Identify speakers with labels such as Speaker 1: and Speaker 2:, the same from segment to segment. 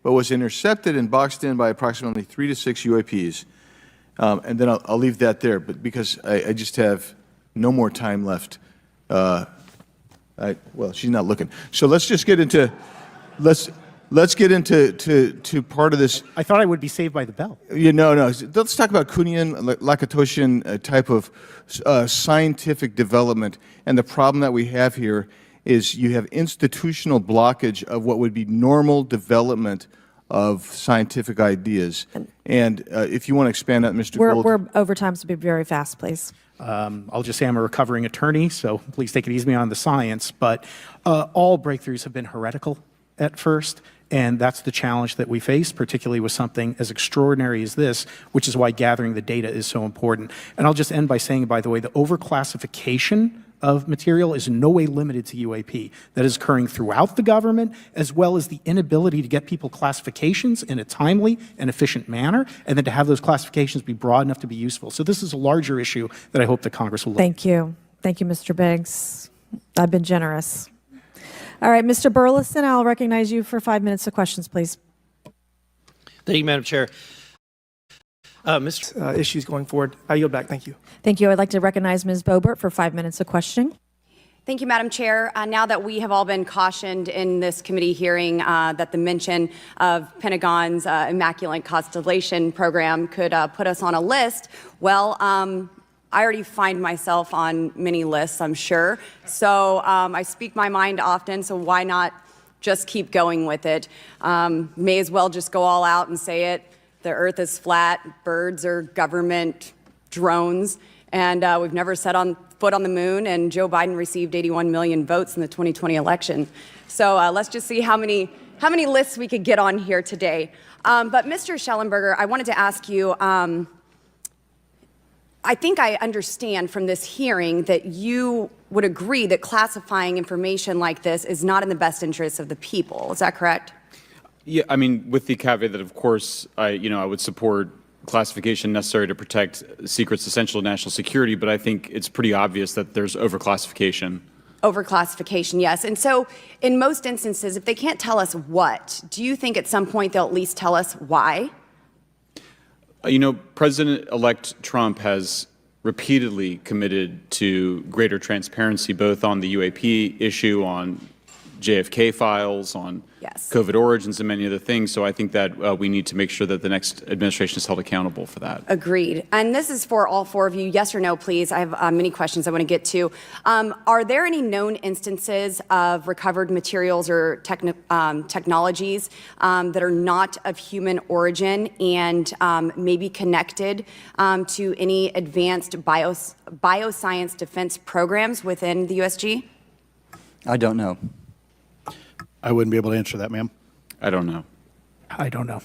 Speaker 1: but was intercepted and boxed in by approximately 3 to 6 UAPs. And then I'll leave that there, but because I just have no more time left. Well, she's not looking. So let's just get into let's get into part of this.
Speaker 2: I thought I would be saved by the bell.
Speaker 1: No. Let's talk about Kuhnian Lakatoshian type of scientific development, and the problem that we have here is you have institutional blockage of what would be normal development of scientific ideas. And if you want to expand that, Mr. Gold.
Speaker 3: We're over time, so be very fast, please.
Speaker 2: I'll just say I'm a recovering attorney, so please take it easy on the science. But all breakthroughs have been heretical at first, and that's the challenge that we face, particularly with something as extraordinary as this, which is why gathering the data is so important. And I'll just end by saying, by the way, the overclassification of material is in no way limited to UAP. That is occurring throughout the government, as well as the inability to get people classifications in a timely and efficient manner, and then to have those classifications be broad enough to be useful. So this is a larger issue that I hope that Congress will look at.
Speaker 3: Thank you. Thank you, Mr. Biggs. I've been generous. All right, Mr. Burleson, I'll recognize you for 5 minutes of questions, please.
Speaker 4: Thank you, Madam Chair. Issues going forward. I yield back. Thank you.
Speaker 3: Thank you. I'd like to recognize Ms. Boebert for 5 minutes of questioning.
Speaker 5: Thank you, Madam Chair. Now that we have all been cautioned in this committee hearing that the mention of Pentagon's Immaculate Constellation program could put us on a list, well, I already find myself on many lists, I'm sure. So I speak my mind often, so why not just keep going with it? May as well just go all out and say it. The earth is flat, birds are government drones, and we've never set foot on the moon, and Joe Biden received 81 million votes in the 2020 election. So let's just see how many lists we could get on here today. But Mr. Shellenberger, I wanted to ask you, I think I understand from this hearing that you would agree that classifying information like this is not in the best interest of the people. Is that correct?
Speaker 6: Yeah, I mean, with the caveat that, of course, I would support classification necessary to protect secrets essential to national security, but I think it's pretty obvious that there's overclassification.
Speaker 5: Overclassification, yes. And so in most instances, if they can't tell us what, do you think at some point they'll at least tell us why?
Speaker 6: President-elect Trump has repeatedly committed to greater transparency, both on the UAP issue, on JFK files, on COVID origins, and many other things. So I think that we need to make sure that the next administration is held accountable for that.
Speaker 5: Agreed. And this is for all four of you. Yes or no, please. I have many questions I want to get to. Are there any known instances of recovered materials or technologies that are not of human origin and maybe connected to any advanced bioscience defense programs within the USG?
Speaker 7: I don't know.
Speaker 2: I wouldn't be able to answer that, ma'am.
Speaker 6: I don't know.
Speaker 2: I don't know.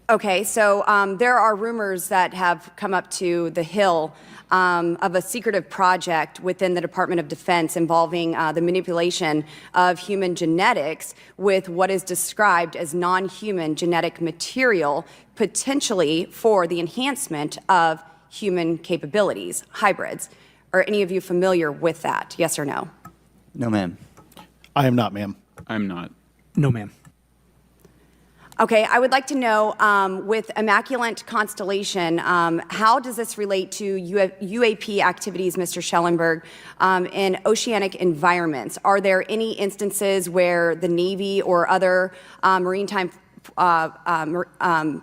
Speaker 5: Okay, so there are rumors that have come up to the Hill of a secretive project within the Department of Defense involving the manipulation of human genetics with what is described as non-human genetic material, potentially for the enhancement of human capabilities, hybrids. Are any of you familiar with that? Yes or no?
Speaker 7: No, ma'am.
Speaker 2: I am not, ma'am.
Speaker 6: I'm not.
Speaker 2: No, ma'am.
Speaker 5: Okay, I would like to know, with Immaculate Constellation, how does this relate to UAP activities, Mr. Schellenberg, in oceanic environments? Are there any instances where the Navy or other maritime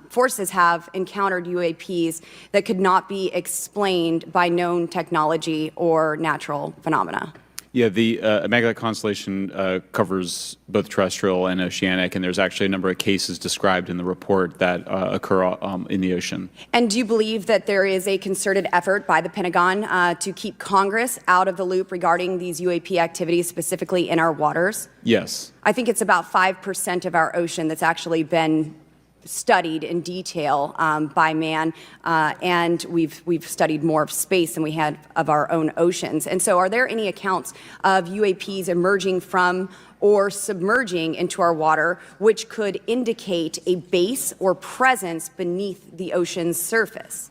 Speaker 5: forces have encountered UAPs that could not be explained by known technology or natural phenomena?
Speaker 6: Yeah, the Immaculate Constellation covers both terrestrial and oceanic, and there's actually a number of cases described in the report that occur in the ocean.
Speaker 5: And do you believe that there is a concerted effort by the Pentagon to keep Congress out of the loop regarding these UAP activities, specifically in our waters?
Speaker 6: Yes.
Speaker 5: I think it's about 5% of our ocean that's actually been studied in detail by man, and we've studied more of space than we had of our own oceans. And so are there any accounts of UAPs emerging from or submerging into our water which could indicate a base or presence beneath the ocean's surface?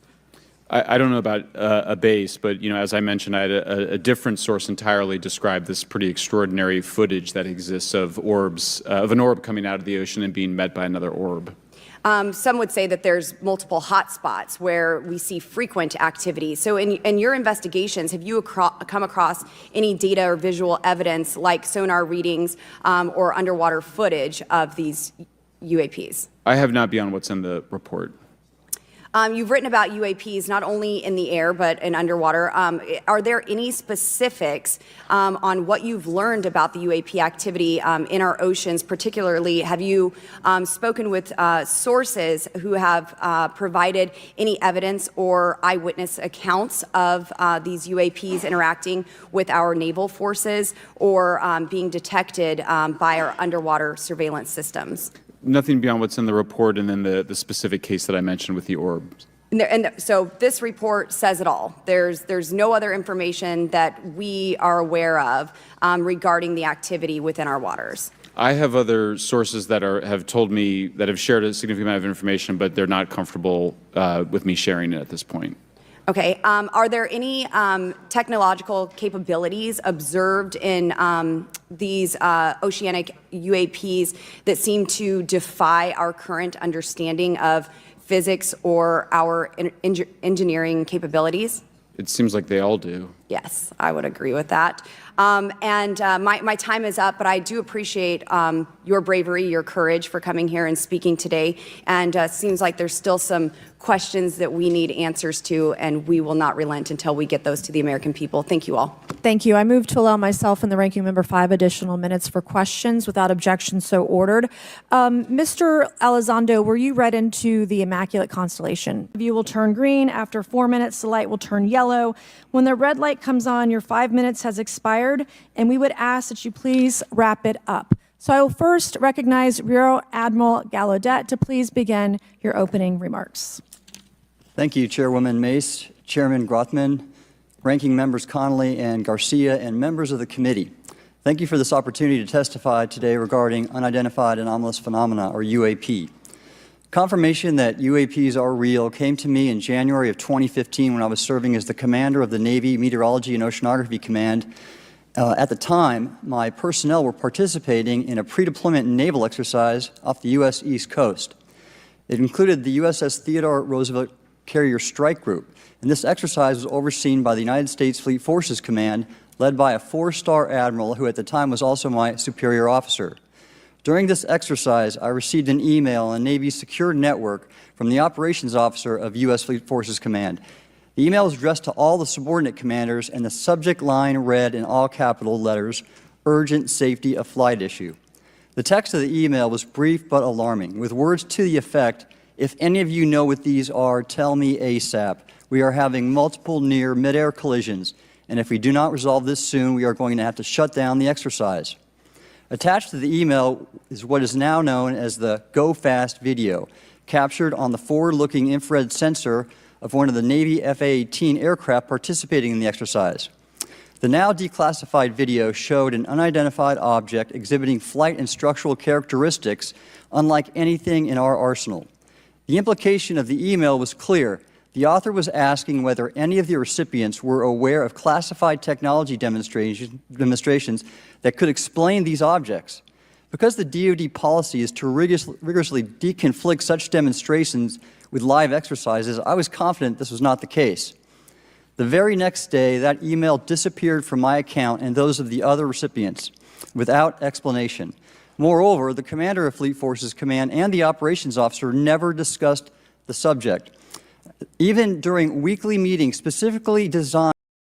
Speaker 6: I don't know about a base, but as I mentioned, I had a different source entirely describe this pretty extraordinary footage that exists of orbs, of an orb coming out of the ocean and being met by another orb.
Speaker 5: Some would say that there's multiple hotspots where we see frequent activity. So in your investigations, have you come across any data or visual evidence like sonar readings or underwater footage of these UAPs?
Speaker 6: I have not beyond what's in the report.
Speaker 5: You've written about UAPs not only in the air but in underwater. Are there any specifics on what you've learned about the UAP activity in our oceans? Particularly, have you spoken with sources who have provided any evidence or eyewitness accounts of these UAPs interacting with our naval forces or being detected by our underwater surveillance systems?
Speaker 6: Nothing beyond what's in the report and then the specific case that I mentioned with the orbs.
Speaker 5: So this report says it all. There's no other information that we are aware of regarding the activity within our waters.
Speaker 6: I have other sources that have told me that have shared a significant amount of information, but they're not comfortable with me sharing it at this point.
Speaker 5: Okay. Are there any technological capabilities observed in these oceanic UAPs that seem to defy our current understanding of physics or our engineering capabilities?
Speaker 6: It seems like they all do.
Speaker 5: Yes, I would agree with that. My time is up, but I do appreciate your bravery, your courage for coming here and speaking today. And seems like there's still some questions that we need answers to, and we will not relent until we get those to the American people. Thank you all.
Speaker 3: Thank you. I move to allow myself and the ranking member 5 additional minutes for questions without objection, so ordered. Mr. Elizondo, were you read into the Immaculate Constellation? The view will turn green. After 4 minutes, the light will turn yellow. When the red light comes on, your 5 minutes has expired, and we would ask that you please wrap it up. So I will first recognize Rear Admiral Gallaudet to please begin your opening remarks.
Speaker 7: Thank you, Chairwoman Mace, Chairman Grothman, Ranking Members Connolly and Garcia, and members of the committee. Thank you for this opportunity to testify today regarding Unidentified Anomalous Phenomena, or UAP. Confirmation that UAPs are real came to me in January of 2015 when I was serving as the commander of the Navy Meteorology and Oceanography Command. At the time, my personnel were participating in a pre-deployment naval exercise off the U.S. East Coast. It included the USS Theodore Roosevelt Carrier Strike Group, and this exercise was overseen by the United States Fleet Forces Command, led by a 4-star admiral who at the time was also my superior officer. During this exercise, I received an email on Navy's secure network from the operations officer of U.S. Fleet Forces Command. The email was addressed to all the subordinate commanders, and the subject line read in all capital letters, "Urgent Safety of Flight Issue." The text of the email was brief but alarming, with words to the effect, "If any of you know what these are, tell me ASAP. We are having multiple near mid-air collisions, and if we do not resolve this soon, we are going to have to shut down the exercise." Attached to the email is what is now known as the Go Fast video, captured on the forward-looking infrared sensor of one of the Navy F-A-18 aircraft participating in the exercise. The now declassified video showed an unidentified object exhibiting flight and structural characteristics unlike anything in our arsenal. The implication of the email was clear. The author was asking whether any of the recipients were aware of classified technology demonstrations that could explain these objects. Because the DoD policy is to rigorously deconflict such demonstrations with live exercises, I was confident this was not the case. The very next day, that email disappeared from my account and those of the other recipients without explanation. Moreover, the commander of Fleet Forces Command and the operations officer never discussed the subject. Even during weekly meetings specifically designed